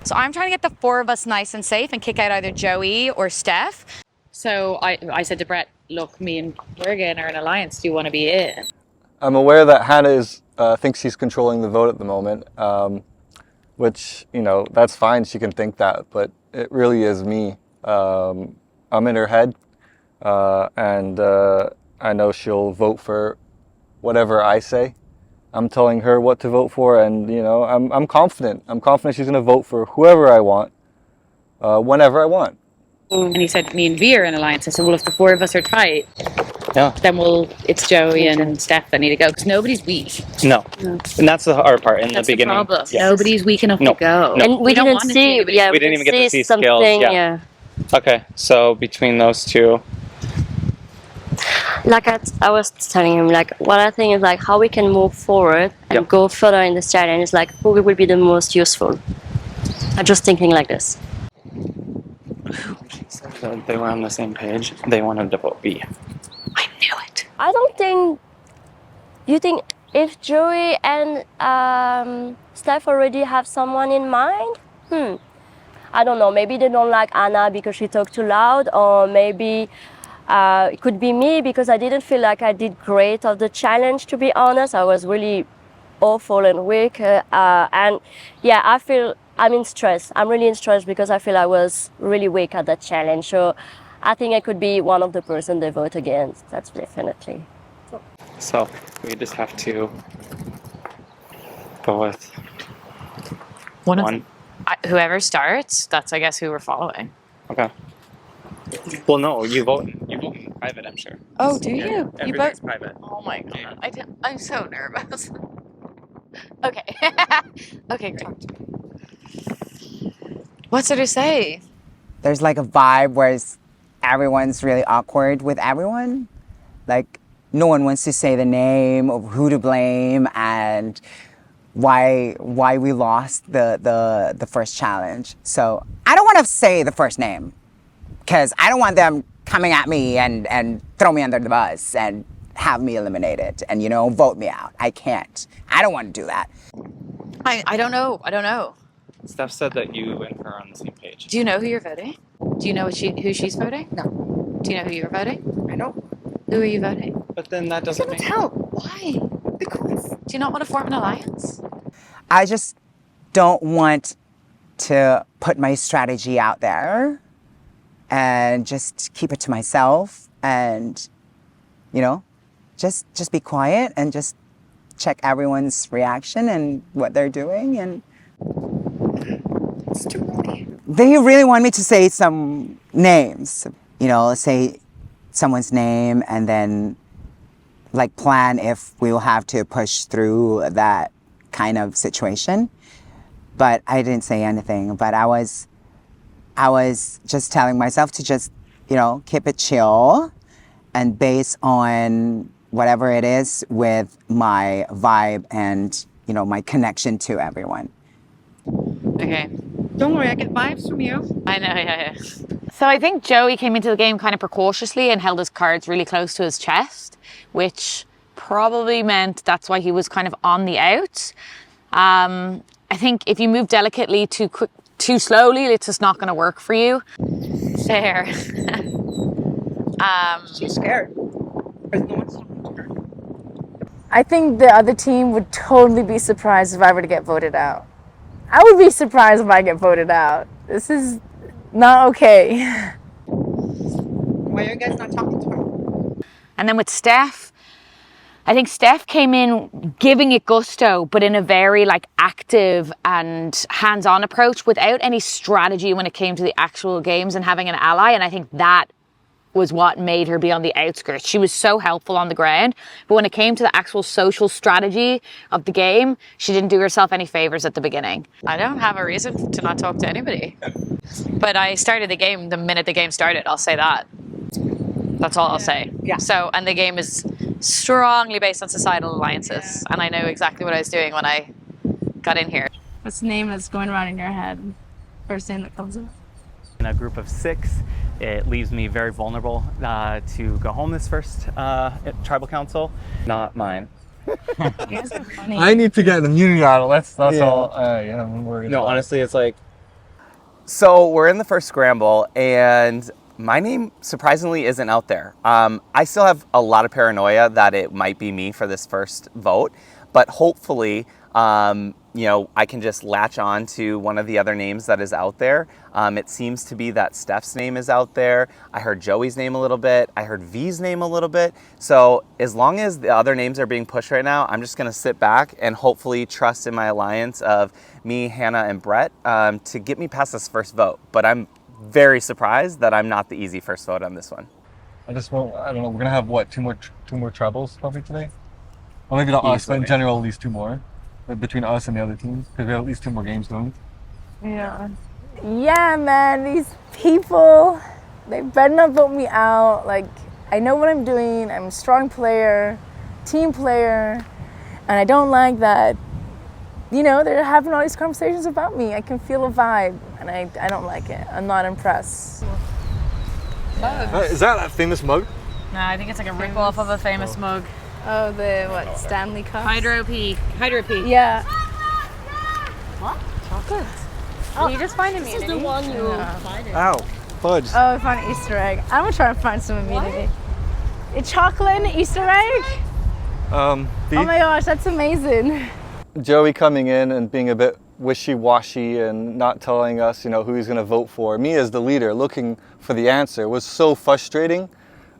So I'm trying to get the four of us nice and safe and kick out either Joey or Steph. So I said to Brett, look, me and Bergen are in alliance. Do you want to be in? I'm aware that Hannah thinks she's controlling the vote at the moment, which, you know, that's fine. She can think that, but it really is me. I'm in her head, and I know she'll vote for whatever I say. I'm telling her what to vote for, and, you know, I'm confident. I'm confident she's going to vote for whoever I want, whenever I want. And he said, me and V are in alliance. I said, well, if the four of us are tight, Yeah. then it's Joey and Steph that need to go because nobody's weak. No. And that's the hard part in That's the beginning. problem. Yes. Nobody's weak enough No. to go. No. And we don't didn't want to see. anybody. Yeah, We didn't even get to see something. skills. Yeah. Okay, so between those two. Like I was telling him, like what I think is like how we can move forward and go further in this challenge is like who will be the most useful. I'm just thinking like this. So they were on the same page. They wanted to vote B. I don't think. You think if Joey and Steph already have someone in mind? I don't know. Maybe they don't like Anna because she talked too loud, or maybe it could be me because I didn't feel like I did great of the challenge. To be honest, I was really awful and weak, and yeah, I feel I'm in stress. I'm really in stress because I feel I was really weak at that challenge. So I think I could be one of the person they vote against. That's definitely. So we just have to go with one. Whoever starts, that's I guess who we're following. Okay. Well, no, you vote in private, I'm sure. Oh, do Yeah, you? You everything's vote? private. Oh my god, I'm so nervous. Okay. Okay, great. What's there to say? There's like a vibe where everyone's really awkward with everyone. Like no one wants to say the name of who to blame and why we lost the first challenge. So I don't want to say the first name because I don't want them coming at me and throw me under the bus and have me eliminated and, you know, vote me out. I can't. I don't want to do that. I don't know. I don't know. Steph said that you and her are on the same page. Do you know who you're voting? Do you know who she's voting? No. Do you know who you're voting? I know. Who are you voting? But then that doesn't make Tell. Why? Because. Do you not want to form an alliance? I just don't want to put my strategy out there and just keep it to myself and, you know, just be quiet and just check everyone's reaction and what they're doing. And it's too early. they really want me to say some names, you know, say someone's name and then like plan if we will have to push through that kind of situation. But I didn't say anything. But I was just telling myself to just, you know, keep it chill and base on whatever it is with my vibe and, you know, my connection to everyone. Okay. Don't worry, I get vibes from you. I know, yeah. So I think Joey came into the game kind of precautiously and held his cards really close to his chest, which probably meant that's why he was kind of on the outs. I think if you move delicately too slowly, it's just not going to work for you. There. She's scared. I think the other team would totally be surprised if I were to get voted out. I would be surprised if I get voted out. This is not okay. Why are you guys not talking to her? And then with Steph, I think Steph came in giving it gusto, but in a very like active and hands-on approach without any strategy when it came to the actual games and having an ally. And I think that was what made her be on the outskirts. She was so helpful on the ground, but when it came to the actual social strategy of the game, she didn't do herself any favors at the beginning. I don't have a reason to not talk to anybody, but I started the game the minute the game started. I'll say that. That's all I'll say. Yeah. So, and the game is strongly based on societal alliances, and I know exactly what I was doing when I got in here. What's the name that's going around in your head? First name that comes up. In a group of 6, it leaves me very vulnerable to go home this first tribal council. Not mine. I need to get an immunity out of it. That's all. Yeah, I'm worried. No, about. honestly, it's like. So we're in the first scramble, and my name surprisingly isn't out there. I still have a lot of paranoia that it might be me for this first vote, but hopefully, you know, I can just latch on to one of the other names that is out there. It seems to be that Steph's name is out there. I heard Joey's name a little bit. I heard V's name a little bit. So as long as the other names are being pushed right now, I'm just gonna sit back and hopefully trust in my alliance of me, Hannah, and Brett to get me past this first vote. But I'm very surprised that I'm not the easy first vote on this one. I don't know. We're gonna have what, two more troubles probably today? Well, maybe not us, but in general, at least 2 more. Between us and the other teams, because we have at least 2 more games going. Yeah. Yeah, man, these people, they better not vote me out. Like, I know what I'm doing. I'm a strong player, team player, and I don't like that, you know, they're having all these conversations about me. I can feel a vibe, and I don't like it. I'm not impressed. Is that a famous mug? No, I think it's like a rip-off of a famous mug. Oh, the what, Stanley Cup? Hydro P. Yeah. What? Chocolate? Oh, you just find This is immunity? the one you find. Ow, fudge. Oh, I found an Easter egg. I'm gonna try and find some immunity. A chocolate and an Easter egg? Oh my gosh, that's amazing. Joey coming in and being a bit wishy-washy and not telling us, you know, who he's going to vote for. Me as the leader looking for the answer was so frustrating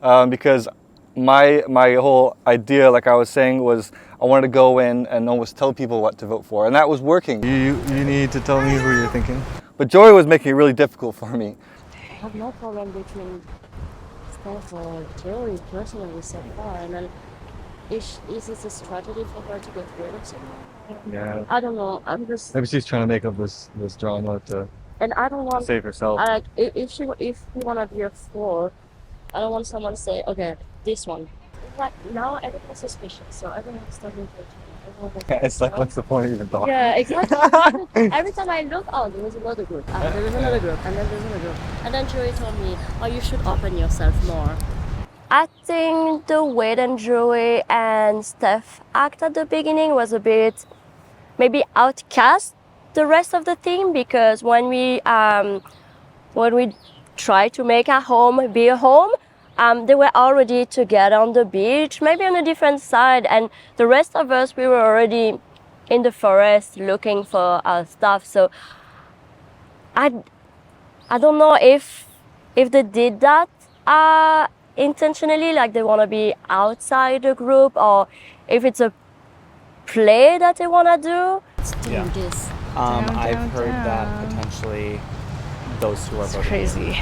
because my whole idea, like I was saying, was I wanted to go in and almost tell people what to vote for, and that was working. You need to tell me who you're thinking. But Joey was making it really difficult for me. I have no problem between Steph or Joey personally so far, and then is it a strategy for her to get rid of someone? Yeah. I don't know. I'm just. Maybe she's trying to make up this drama to And I don't want save herself. If you wanna be a 4, I don't want someone to say, okay, this one. Like now everyone's suspicious, so everyone's starting to. Yeah, it's like, what's the point of even talking? Yeah, exactly. Every time I look, oh, there was another group. There was another group, and then there's another group. And then Joey told me, oh, you should open yourself more. I think the way that Joey and Steph act at the beginning was a bit maybe outcast the rest of the team, because when we try to make our home be a home, they were already together on the beach, maybe on a different side, and the rest of us, we were already in the forest looking for our stuff. So I don't know if they did that intentionally, like they want to be outside the group, or if it's a play that they want to do. Yeah. I've heard that potentially those two are voting. Crazy.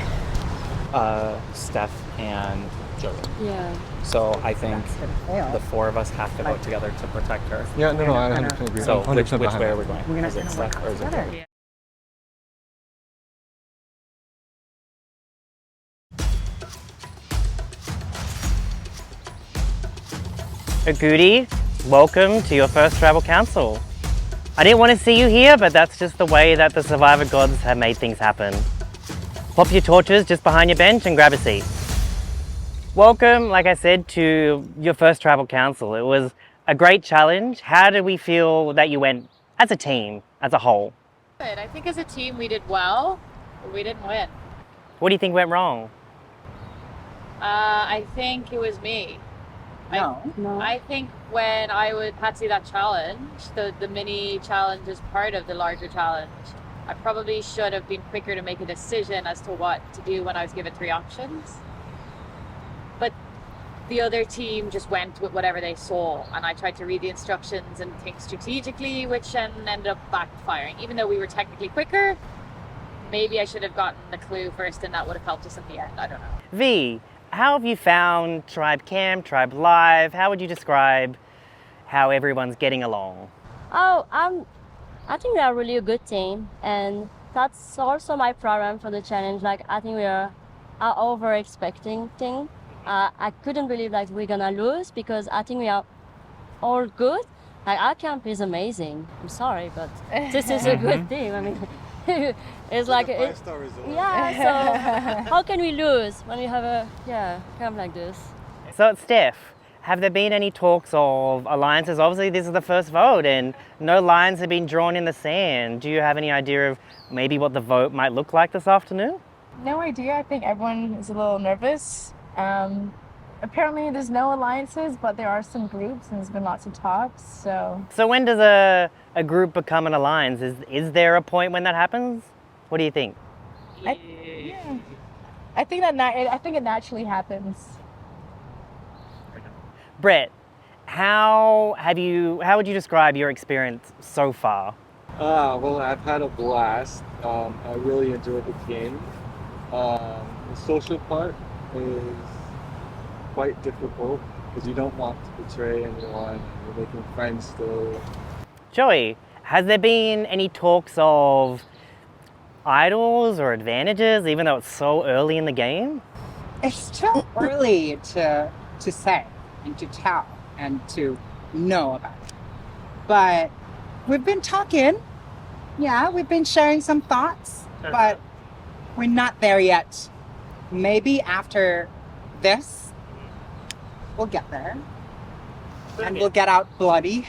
Steph and Joey. Yeah. So I think the four of us have to vote together to protect her. Yeah, no, I 100% agree. So I'm 100% which behind way that. are we going? Is it Steph or is it Joey? Agudi, welcome to your first tribal council. I didn't want to see you here, but that's just the way that the Survivor gods have made things happen. Pop your torches just behind your bench and grab a seat. Welcome, like I said, to your first tribal council. It was a great challenge. How did we feel that you went as a team, as a whole? Good. I think as a team we did well, but we didn't win. What do you think went wrong? I think it was me. No. I think when I had to do that challenge, the mini challenge is part of the larger challenge. I probably should have been quicker to make a decision as to what to do when I was given 3 options. But the other team just went with whatever they saw, and I tried to read the instructions and think strategically, which then ended up backfiring. Even though we were technically quicker, maybe I should have gotten the clue first and that would have helped us in the end. I don't know. V, how have you found Tribe Camp, Tribe Live? How would you describe how everyone's getting along? Oh, I think we are really a good team, and that's also my problem for the challenge. Like, I think we are over expecting things. I couldn't believe like we're gonna lose because I think we are all good. Like, our camp is amazing. I'm sorry, but this is a good team. I mean, it's like yeah. So how can we lose when we have a camp like this? So, Steph, have there been any talks of alliances? Obviously, this is the first vote and no lines have been drawn in the sand. Do you have any idea of maybe what the vote might look like this afternoon? No idea. I think everyone is a little nervous. Apparently there's no alliances, but there are some groups and there's been lots of talks, so... So when does a group become an alliance? Is there a point when that happens? What do you think? I think it naturally happens. Brett, how would you describe your experience so far? Well, I've had a blast. I really enjoyed the game. The social part is quite difficult because you don't want to betray anyone. You're making friends still. Joey, has there been any talks of idols or advantages, even though it's so early in the game? It's too early to say and to tell and to know about it. But we've been talking. Yeah, we've been sharing some thoughts, but we're not there yet. Maybe after this, we'll get there. And we'll get out bloody.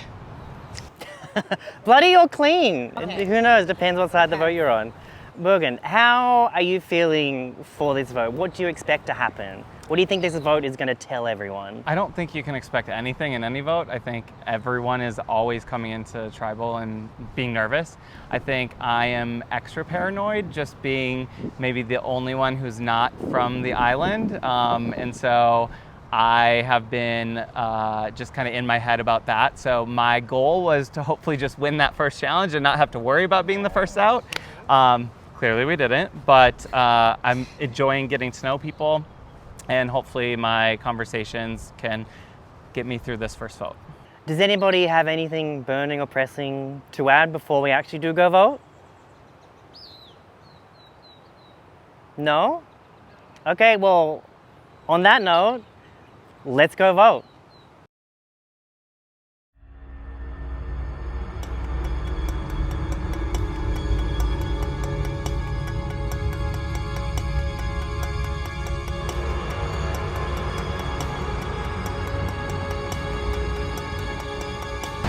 Bloody or clean? Okay. Who knows? Depends what side of the vote you're on. Bergen, how are you feeling for this vote? What do you expect to happen? What do you think this vote is going to tell everyone? I don't think you can expect anything in any vote. I think everyone is always coming into tribal and being nervous. I think I am extra paranoid, just being maybe the only one who's not from the island. And so I have been just kind of in my head about that. So my goal was to hopefully just win that first challenge and not have to worry about being the first out. Clearly we didn't, but I'm enjoying getting to know people, and hopefully my conversations can get me through this first vote. Does anybody have anything burning or pressing to add before we actually do go vote? No? Okay, well, on that note, let's go vote.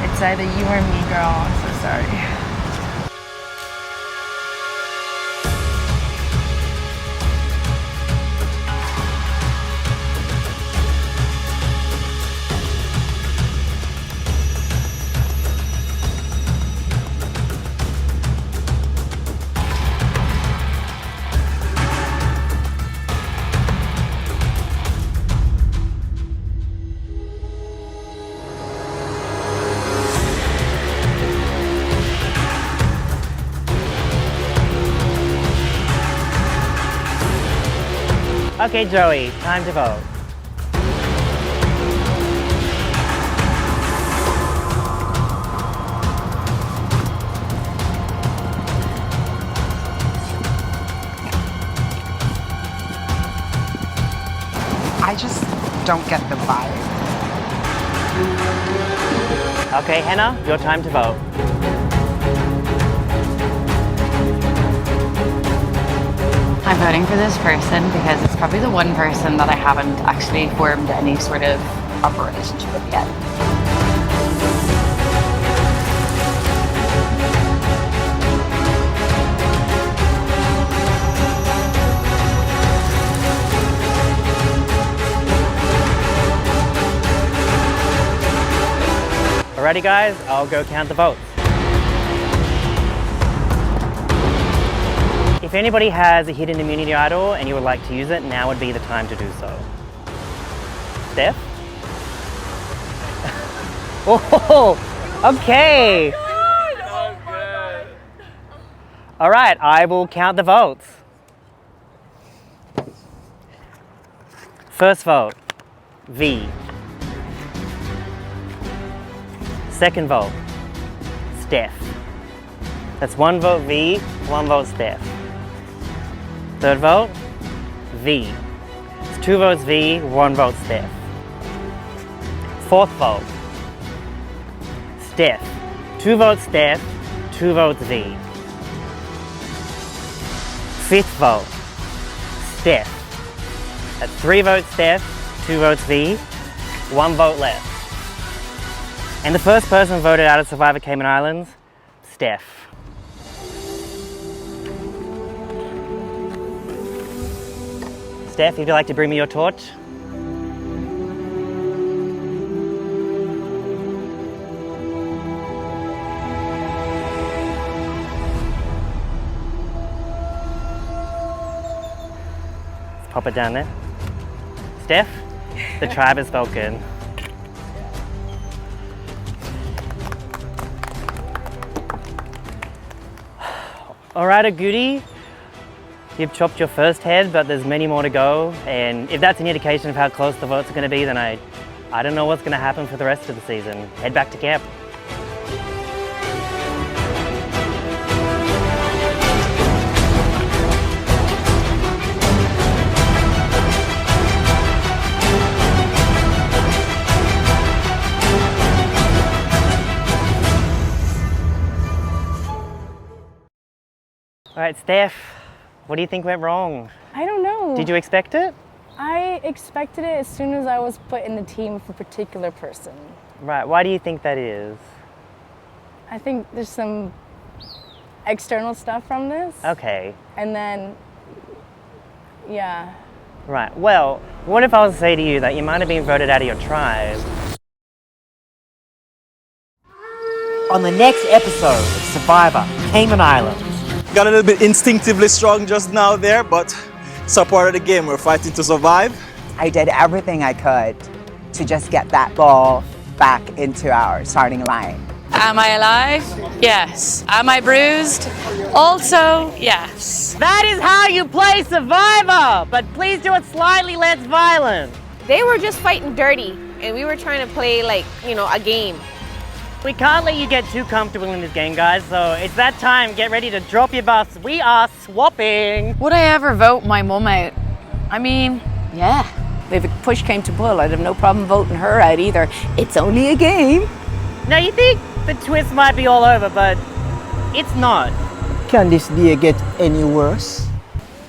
It's either you or me, girl. I'm so sorry. Okay, Joey, time to vote. don't get the vibe. Okay, Hannah, your time to vote. I'm voting for this person because it's probably the one person that I haven't actually formed any sort of proper relationship with yet. Alrighty guys, I'll go count the votes. If anybody has a hidden immunity idol and you would like to use it, now would be the time to do so. Steph? Oh, okay. Alright, I will count the votes. First vote, V. Second vote, Steph. That's one vote V, one vote Steph. Third vote, V. It's two votes V, one vote Steph. Fourth vote, Steph. Two votes Steph, two votes V. Fifth vote, Steph. That's three votes Steph, two votes V, one vote left. And the first person voted out of Survivor Cayman Islands, Steph. Steph, if you'd like to bring me your torch. Let's pop it down there. Steph, the tribe has spoken. Alright, a goodie. You've chopped your first head, but there's many more to go. And if that's an indication of how close the votes are going to be, then I don't know what's going to happen for the rest of the season. Head back to camp. All right, Steph, what do you think went wrong? I don't know. Did you expect it? I expected it as soon as I was put in the team with a particular person. Right, why do you think that is? I think there's some external stuff from this. Okay. And then, yeah. Right, well, what if I was to say to you that you might have been voted out of your tribe? On the next episode of Survivor Cayman Islands. Got a little bit instinctively strong just now there, but it's a part of the game. We're fighting to survive. I did everything I could to just get that ball back into our starting line. Am I alive? Yes. Am I bruised? Also, yes. That is how you play Survivor, but please do it slightly less violent. They were just fighting dirty, and we were trying to play like, you know, a game. We can't let you get too comfortable in this game, guys, so it's that time. Get ready to drop your buffs. We are swapping. Would I ever vote my mum out? I mean, yeah. If a push came to pull, I'd have no problem voting her out either. It's only a game. Now, you think the twist might be all over, but it's not. Can this day get any worse?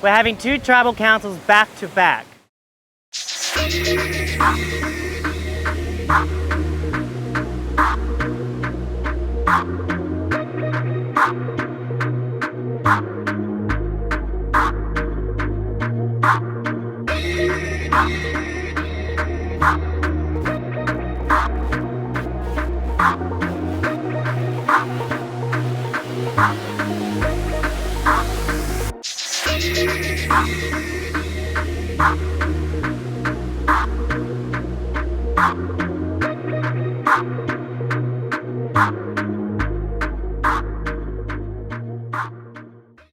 We're having two tribal councils back to back.